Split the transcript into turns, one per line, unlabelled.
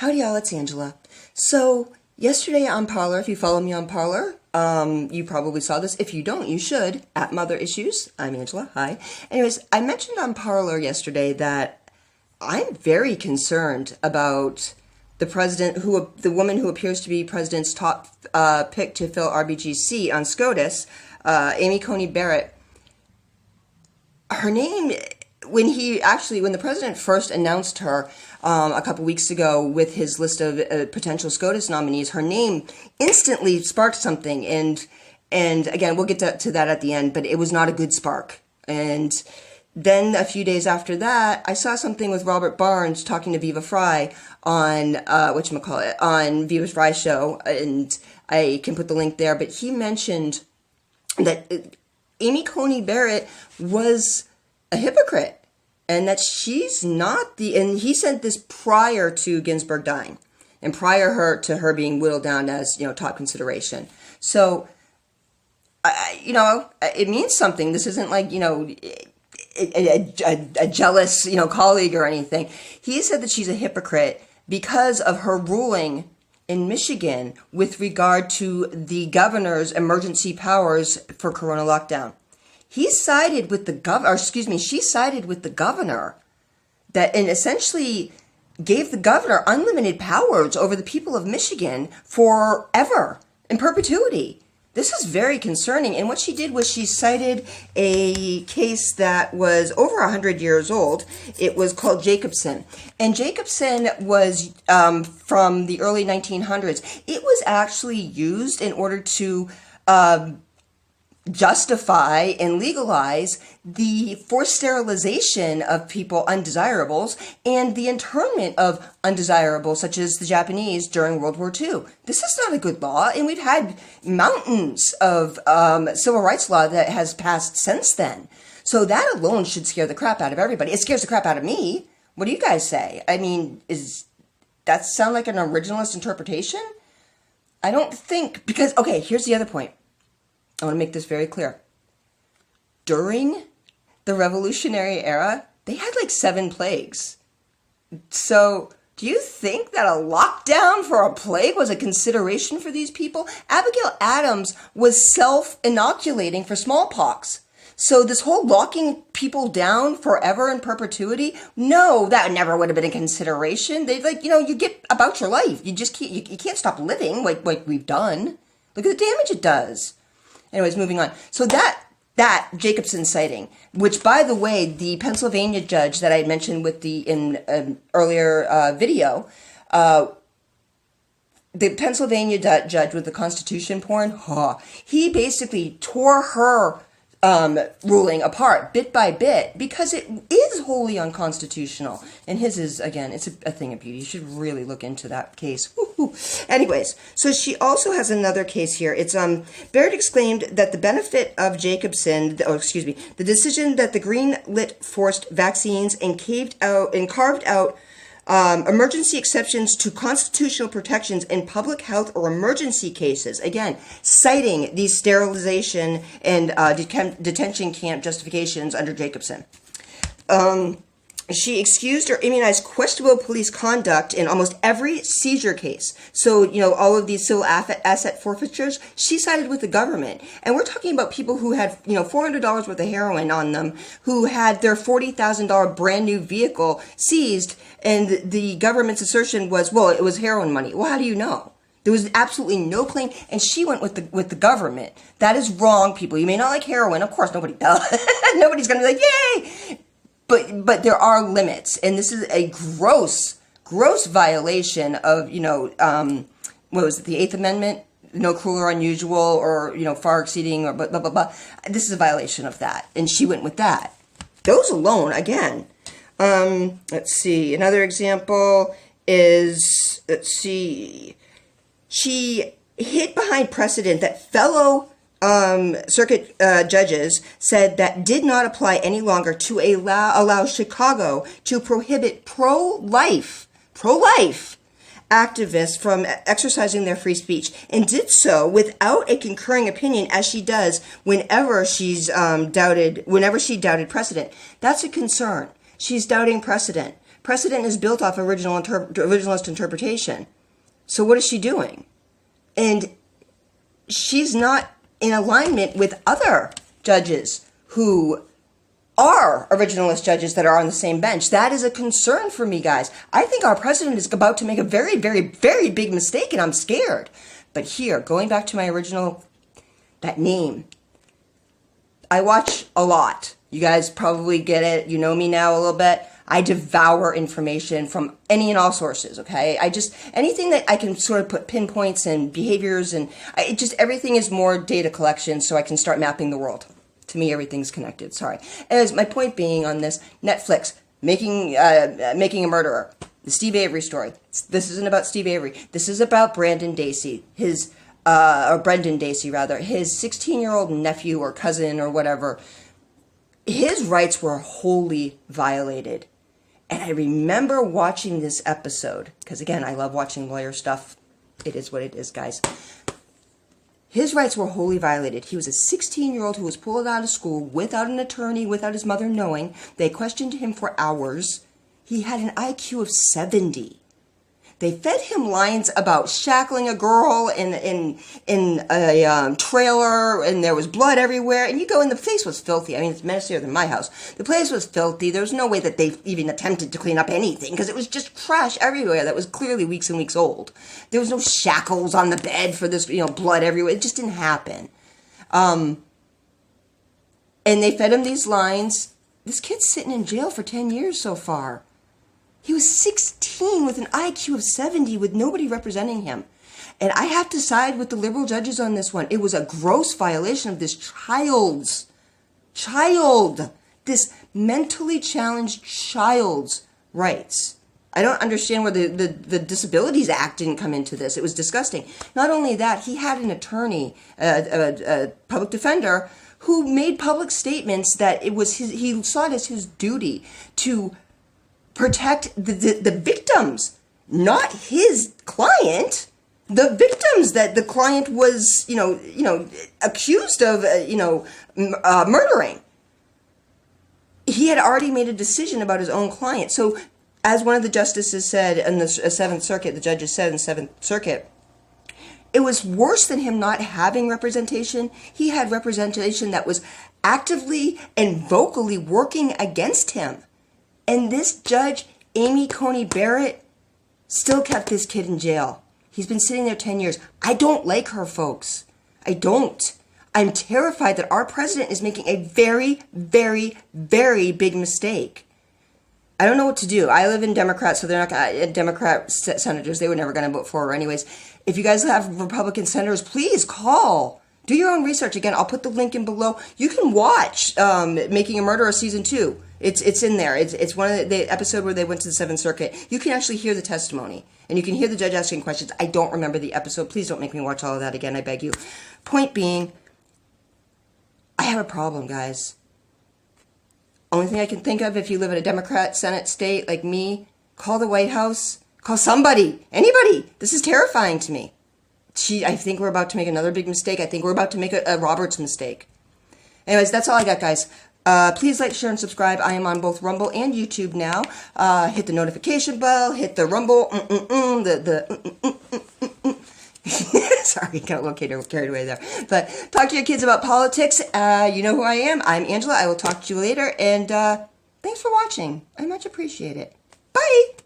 Howdy y'all, it's Angela. So, yesterday on Parler, if you follow me on Parler, you probably saw this. If you don't, you should, at Mother Issues. I'm Angela, hi. Anyways, I mentioned on Parler yesterday that I'm very concerned about the the woman who appears to be President's top pick to fill RBG's seat on SCOTUS, Amy Coney Barrett. Her name, when the President first announced her a couple weeks ago with his list of potential SCOTUS nominees, her name instantly sparked something, and again, we'll get to that at the end, but it was not a good spark. And then a few days after that, I saw something with Robert Barnes talking to Viva Fry on on Viva Fry's show, and I can put the link there, but he mentioned that Amy Coney Barrett was a hypocrite, and that she's not and he said this prior to Ginsburg dying, and prior to her being whittled down as, top consideration. So, it means something. This isn't like, a jealous, colleague or anything. He said that she's a hypocrite because of her ruling in Michigan with regard to the governor's emergency powers for corona lockdown. She sided with the governor and essentially gave the governor unlimited powers over the people of Michigan forever, in perpetuity. This is very concerning. And what she did was she cited a case that was over 100 years old. It was called Jacobson. And Jacobson was from the early 1900s. It was actually used in order to justify and legalize the forced sterilization of people, undesirables, and the internment of undesirables, such as the Japanese during World War II. This is not a good law, and we've had mountains of civil rights law that has passed since then. So that alone should scare the crap out of everybody. It scares the crap out of me. What do you guys say? I mean, does that sound like an originalist interpretation? I don't think, because, okay, here's the other point. I want to make this very clear. During the Revolutionary era, they had like 7 plagues. So, do you think that a lockdown for a plague was a consideration for these people? Abigail Adams was self-inoculating for smallpox. So this whole locking people down forever in perpetuity, no, that never would have been a consideration. They you get about your life. You just can't, you can't stop living like we've done. Look at the damage it does. Anyways, moving on. So that Jacobson sighting, which, by the way, the Pennsylvania judge that I had mentioned in an earlier video, the Pennsylvania judge with the Constitution porn, he basically tore her ruling apart bit by bit because it is wholly unconstitutional. And his is, again, it's a thing of beauty. You should really look into that case. Woo-hoo. Anyways, so she also has another case here. It's Barrett exclaimed that the benefit of Jacobson, the decision that the green-lit forced vaccines and carved out emergency exceptions to constitutional protections in public health or emergency cases. Again, citing these sterilization and detention camp justifications under Jacobson. She excused or immunized questionable police conduct in almost every seizure case. So, all of these civil asset forfeitures, she sided with the government. And we're talking about people who had, $400 worth of heroin on them, who had their $40,000 brand new vehicle seized, and the government's assertion was, well, it was heroin money. Well, how do you know? There was absolutely no claim, and she went with the government. That is wrong, people. You may not like heroin. Of course, nobody does. Nobody's going to be like, yay! But there are limits, and this is a gross violation of, what was it, the 8th Amendment? No cruel or unusual or, far exceeding or blah, blah, blah, blah. This is a violation of that, and she went with that. Those alone, again. Let's see, another example is, she hid behind precedent that fellow circuit judges said that did not apply any longer to allow Chicago to prohibit pro-life activists from exercising their free speech, and did so without a concurring opinion, as she does whenever she doubted precedent. That's a concern. She's doubting precedent. Precedent is built off originalist interpretation. So what is she doing? And she's not in alignment with other judges who are originalist judges that are on the same bench. That is a concern for me, guys. I think our president is about to make a very, very, very big mistake, and I'm scared. But here, going back to my original, that name, I watch a lot. You guys probably get it. You know me now a little bit. I devour information from any and all sources, okay? Anything that I can sort of put pinpoints and behaviors and everything is more data collection so I can start mapping the world. To me, everything's connected. Sorry. As my point being on this, Netflix, making a murderer, the Steve Avery story. This isn't about Steve Avery. This is about Brandon Dacey, or Brendan Dacey rather, his 16-year-old nephew or cousin or whatever. His rights were wholly violated. And I remember watching this episode, because again, I love watching lawyer stuff. It is what it is, guys. His rights were wholly violated. He was a 16-year-old who was pulled out of school without an attorney, without his mother knowing. They questioned him for hours. He had an IQ of 70. They fed him lines about shackling a girl in a trailer, and there was blood everywhere. And you go, and the place was filthy. I mean, it's messier than my house. The place was filthy. There was no way that they even attempted to clean up anything, because it was just trash everywhere that was clearly weeks and weeks old. There was no shackles on the bed for this, blood everywhere. It just didn't happen. And they fed him these lines. This kid's sitting in jail for 10 years so far. He was 16 with an IQ of 70 with nobody representing him. And I have to side with the liberal judges on this one. It was a gross violation of this this mentally challenged child's rights. I don't understand where the Disabilities Act didn't come into this. It was disgusting. Not only that, he had an attorney, a public defender, who made public statements that he saw it as his duty to protect the victims, not his client. The victims that the client was, accused of, murdering. He had already made a decision about his own client. So, as one of the justices said in the Seventh Circuit, the judges said in the Seventh Circuit, it was worse than him not having representation. He had representation that was actively and vocally working against him. And this Judge Amy Coney Barrett still kept this kid in jail. He's been sitting there 10 years. I don't like her, folks. I don't. I'm terrified that our president is making a very, very, very big mistake. I don't know what to do. I live in Democrats, so they're not going to, Democrat senators, they were never going to vote for her anyways. If you guys have Republican senators, please call. Do your own research. Again, I'll put the link in below. You can watch Making a Murderer Season 2. It's in there. It's one of the episode where they went to the Seventh Circuit. You can actually hear the testimony. And you can hear the judge asking questions. I don't remember the episode. Please don't make me watch all of that again, I beg you. Point being, I have a problem, guys. Only thing I can think of, if you live in a Democrat Senate state like me, call the White House. Call somebody. Anybody. This is terrifying to me. I think we're about to make another big mistake. I think we're about to make a Roberts mistake. Anyways, that's all I got, guys. Please like, share, and subscribe. I am on both Rumble and YouTube now. Hit the notification bell. Hit the Rumble. Sorry, got a little carried away there. But talk to your kids about politics. You know who I am. I'm Angela. I will talk to you later. And thanks for watching. I much appreciate it. Bye.